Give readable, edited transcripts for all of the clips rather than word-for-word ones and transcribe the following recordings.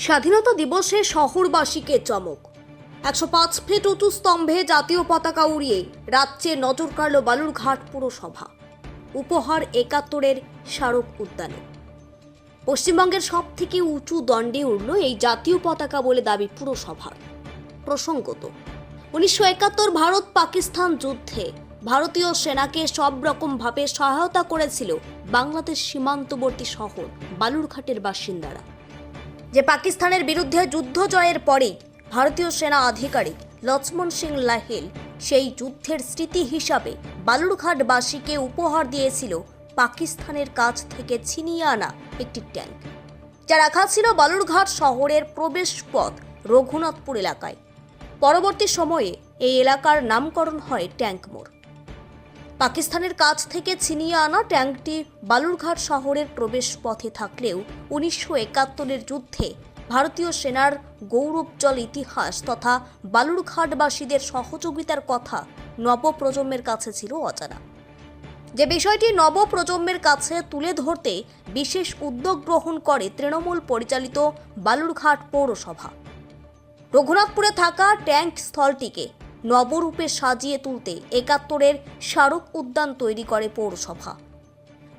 স্বাধীনতা দিবসে শহরবাসীকে চমক। 105 ফিট উঁচু স্তম্ভে জাতীয় পতাকা উড়িয়ে রাজ্যে নজর কাড়ল বালুরঘাট পুরসভা। উপহার 71-এর স্মারক উদ্যানে। পশ্চিমবঙ্গের সবথেকে উঁচু দণ্ডে উড়ল এই জাতীয় পতাকা বলে দাবি পুরসভার। প্রসঙ্গত, 1971 ভারত পাকিস্তান যুদ্ধে ভারতীয় সেনাকে সব রকমভাবে সহায়তা করেছিল বাংলাদেশ সীমান্তবর্তী শহর বালুরঘাটের বাসিন্দারা। যে পাকিস্তানের বিরুদ্ধে যুদ্ধ জয়ের পরেই ভারতীয় সেনা আধিকারিক লক্ষ্মণ সিং লাহিল সেই যুদ্ধের স্মৃতি হিসাবে বালুরঘাটবাসীকে উপহার দিয়েছিল পাকিস্তানের কাছ থেকে ছিনিয়ে আনা একটি ট্যাঙ্ক, যা রাখা ছিল বালুরঘাট শহরের প্রবেশ পথ রঘুনাথপুর এলাকায়। পরবর্তী সময়ে এই এলাকার নামকরণ হয় ট্যাঙ্ক মোড়। পাকিস্তানের কাছ থেকে ছিনিয়ে আনা ট্যাঙ্কটি বালুরঘাট শহরের প্রবেশ পথে থাকলেও 1971-এর যুদ্ধে ভারতীয় সেনার গৌরবজ্জ্বল ইতিহাস তথা বালুরঘাটবাসীদের সহযোগিতার কথা নবপ্রজন্মের কাছে ছিল অজানা। যে বিষয়টি নবপ্রজন্মের কাছে তুলে ধরতে বিশেষ উদ্যোগ গ্রহণ করে তৃণমূল পরিচালিত বালুরঘাট পৌরসভা। রঘুনাথপুরে থাকা ট্যাঙ্ক স্থলটিকে নবরূপে সাজিয়ে তুলতে 71-এর স্মারক উদ্যান তৈরি করে পৌরসভা।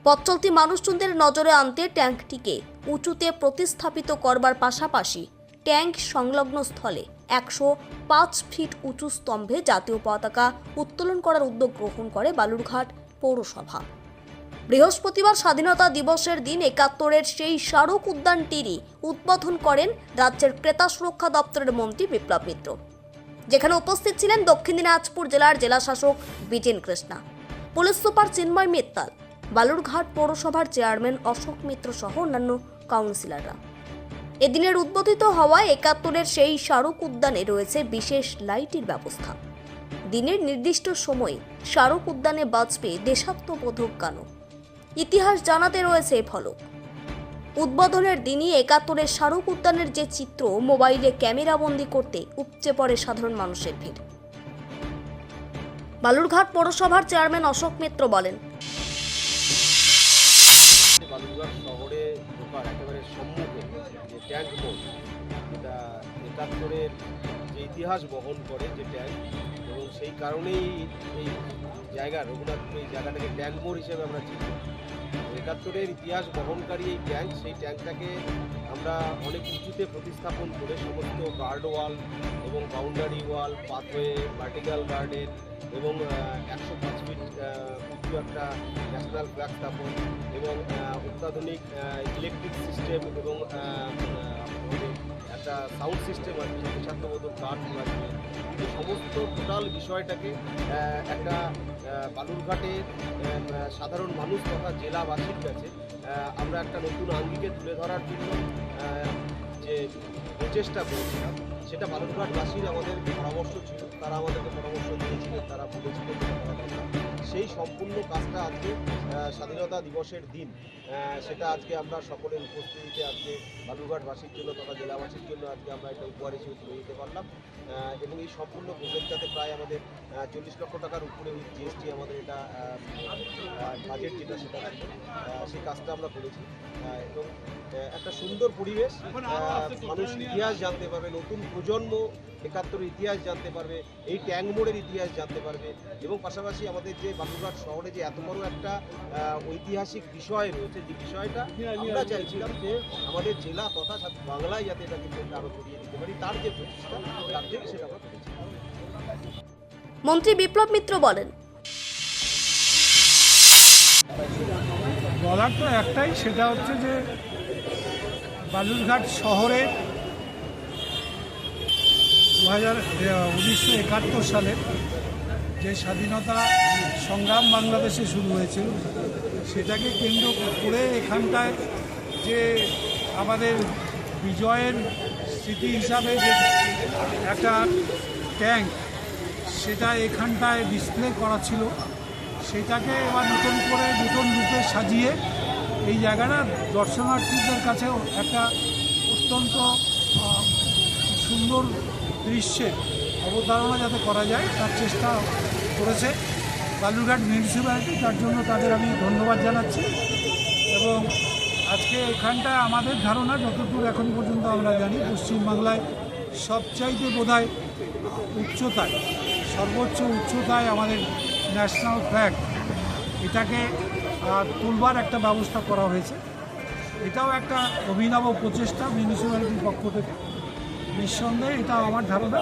পথচলতি মানুষজনদের নজরে আনতে ট্যাঙ্কটিকে উঁচুতে প্রতিস্থাপিত করবার পাশাপাশি ট্যাঙ্ক সংলগ্ন স্থলে 105 ফিট উঁচু স্তম্ভে জাতীয় পতাকা উত্তোলন করার উদ্যোগ গ্রহণ করে বালুরঘাট পৌরসভা। বৃহস্পতিবার স্বাধীনতা দিবসের দিন 71-এর সেই স্মারক উদ্যানটিরই উদ্বোধন করেন রাজ্যের ক্রেতা সুরক্ষা দপ্তরের মন্ত্রী বিপ্লব মিত্র, যেখানে উপস্থিত ছিলেন দক্ষিণ দিনাজপুর জেলার জেলাশাসক বিজেন কৃষ্ণা, পুলিশ সুপার চিন্ময় মিত্তাল, বালুরঘাট পৌরসভার চেয়ারম্যান অশোক মিত্র সহ অন্যান্য কাউন্সিলররা। এদিনের উদ্বোধিত হওয়ায় 71-এর সেই স্মারক উদ্যানে রয়েছে বিশেষ লাইটের ব্যবস্থা। দিনের নির্দিষ্ট সময়ে স্মারক উদ্যানে বাজবে দেশাত্মবোধক গানও। ইতিহাস জানাতে রয়েছে ফলক। উদ্বোধনের দিনই 71-এর স্মারক উদ্যানের যে চিত্র মোবাইলে ক্যামেরাবন্দি করতে উপচে পড়ে সাধারণ মানুষের ভিড়। বালুরঘাট পৌরসভার চেয়ারম্যান অশোক মিত্র বলেন, বালুরঘাট শহরে ঢোকার একেবারে সম্মুখে যে ট্যাঙ্ক মোড়, এটা 71-এর যে ইতিহাস বহন করে যে ট্যাঙ্ক, এবং সেই কারণেই এই জায়গা রঘুনাথপুর এই জায়গাটাকে ট্যাঙ্ক মোড় হিসেবে আমরা চিনি। 71-এর ইতিহাস বহনকারী এই ট্যাঙ্ক, সেই ট্যাঙ্কটাকে আমরা অনেক উঁচুতে প্রতিস্থাপন করে সমস্ত গার্ড ওয়াল এবং boundary wall, pathway, vertical garden এবং 105 ফিট উঁচু একটা ন্যাশনাল ফ্ল্যাগ স্থাপন এবং অত্যাধুনিক ইলেকট্রিক সিস্টেম এবং একটা সাউন্ড সিস্টেম আছে, দেশাত্মবোধক গান আছে। এই সমস্ত টোটাল বিষয়টাকে একটা বালুরঘাটের সাধারণ মানুষ তথা জেলাবাসীর কাছে আমরা একটা নতুন আঙ্গিকে তুলে ধরার জন্য যে প্রচেষ্টা করেছিলাম, সেটা বালুরঘাটবাসীর আমাদের পরামর্শ ছিল, তারা আমাদেরকে পরামর্শ দিয়েছিলেন, তারা বলেছিলেন সেই সম্পূর্ণ কাজটা আজকে স্বাধীনতা দিবসের দিন সেটা আজকে আমরা সকলের উপস্থিতিতে আজকে বালুরঘাটবাসীর জন্য তথা জেলাবাসীর জন্য আজকে আমরা একটা উপহার হিসেবে তুলে দিতে পারলাম। এবং এই সম্পূর্ণ প্রজেক্টটাতে প্রায় আমাদের 40 লক্ষ টাকার উপরে জিএসটি আমাদের এটা বাজেট যেটা সেটা সেই কাজটা আমরা করেছি। এবং একটা সুন্দর পরিবেশ, মানুষ ইতিহাস জানতে পারবে, নতুন প্রজন্ম 71-এর ইতিহাস জানতে পারবে, এই ট্যাঙ্ক মোড়ের ইতিহাস জানতে পারবে, এবং পাশাপাশি আমাদের যে বালুরঘাট শহরে যে এত বড় একটা ঐতিহাসিক বিষয় রয়েছে, যে বিষয়টা আমরা চাইছিলাম যে আমাদের জেলা তথা বাংলায় যাতে এটা কিন্তু আরও ছড়িয়ে দিতে পারি, তার যে প্রচেষ্টা তার জন্য সেটা আমরা করেছি। মন্ত্রী বিপ্লব মিত্র বলেন, বলার তো একটাই, সেটা হচ্ছে যে বালুরঘাট শহরে 1971 সালে যে স্বাধীনতা সংগ্রাম বাংলাদেশে শুরু হয়েছিল, সেটাকে কেন্দ্র করে এখানটায় যে আমাদের বিজয়ের স্মৃতি হিসাবে যে একটা ট্যাঙ্ক, সেটা এখানটায় ডিসপ্লে করা ছিল, সেটাকে এবার নতুন করে নতুন রূপে সাজিয়ে এই জায়গাটা দর্শনার্থীদের কাছেও একটা অত্যন্ত সুন্দর দৃশ্যের অবতারণা যাতে করা যায় তার চেষ্টা করেছে বালুরঘাট মিউনিসিপ্যালিটি। তার জন্য তাদের আমি ধন্যবাদ জানাচ্ছি। এবং আজকে এখানটায় আমাদের ধারণা যতদূর এখন পর্যন্ত আমরা জানি পশ্চিমবাংলায় সবচাইতে বোধহয় উচ্চতায়, সর্বোচ্চ উচ্চতায় আমাদের ন্যাশনাল ফ্ল্যাগ এটাকে তুলবার একটা ব্যবস্থা করা হয়েছে। এটাও একটা অভিনব প্রচেষ্টা মিউনিসিপ্যালিটির পক্ষ থেকে। নিঃসন্দেহে এটা আমার ধারণা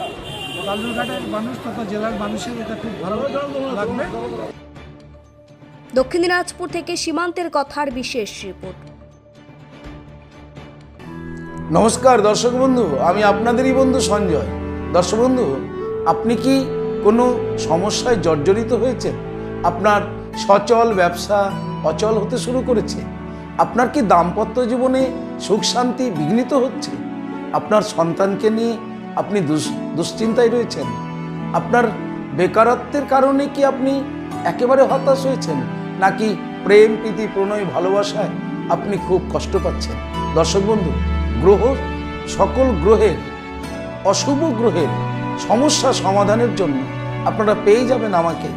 বালুরঘাটের মানুষ তথা জেলার মানুষের এটা খুব ভালো লাগবে। দক্ষিণ দিনাজপুর থেকে সীমান্তের কথার বিশেষ রিপোর্ট। নমস্কার দর্শক বন্ধু, আমি আপনাদেরই বন্ধু সঞ্জয়। দর্শক বন্ধু, আপনি কি কোনো সমস্যায় জর্জরিত হয়েছেন? আপনার সচল ব্যবসা অচল হতে শুরু করেছে? আপনার কি দাম্পত্য জীবনে সুখ শান্তি বিঘ্নিত হচ্ছে? আপনার সন্তানকে নিয়ে আপনি দুশ্চিন্তায় রয়েছেন? আপনার বেকারত্বের কারণে কি আপনি একেবারে হতাশ হয়েছেন, নাকি প্রেম প্রীতি প্রণয় ভালোবাসায় আপনি খুব কষ্ট পাচ্ছেন? দর্শক বন্ধু, সকল গ্রহের অশুভ গ্রহের সমস্যা সমাধানের জন্য আপনারা পেয়ে যাবেন আমাকে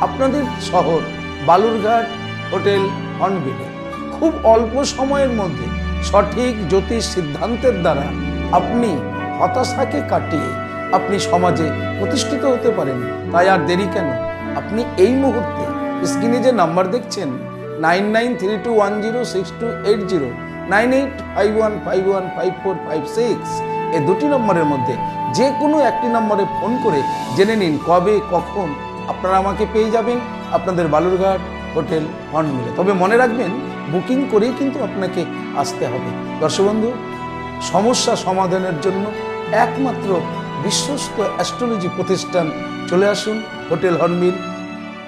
আপনাদের শহর বালুরঘাট হোটেল হর্নবিলে। খুব অল্প সময়ের মধ্যে সঠিক জ্যোতিষ সিদ্ধান্তের দ্বারা আপনি হতাশাকে কাটিয়ে আপনি সমাজে প্রতিষ্ঠিত হতে পারেন। তাই আর দেরি কেন? আপনি এই মুহূর্তে স্ক্রিনে যে নাম্বার দেখছেন 9932106280, 9851515456, এই দুটি নম্বরের মধ্যে যে কোনো একটি নম্বরে ফোন করে জেনে নিন কবে কখন আপনারা আমাকে পেয়ে যাবেন আপনাদের বালুরঘাট হোটেল হর্নবিলে। তবে মনে রাখবেন, বুকিং করেই কিন্তু আপনাকে আসতে হবে। দর্শক বন্ধু, সমস্যা সমাধানের জন্য একমাত্র বিশ্বস্ত অ্যাস্ট্রোলজি প্রতিষ্ঠান চলে আসুন হোটেল হর্নবিল।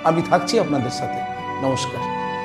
আমি থাকছি আপনাদের সাথে। নমস্কার।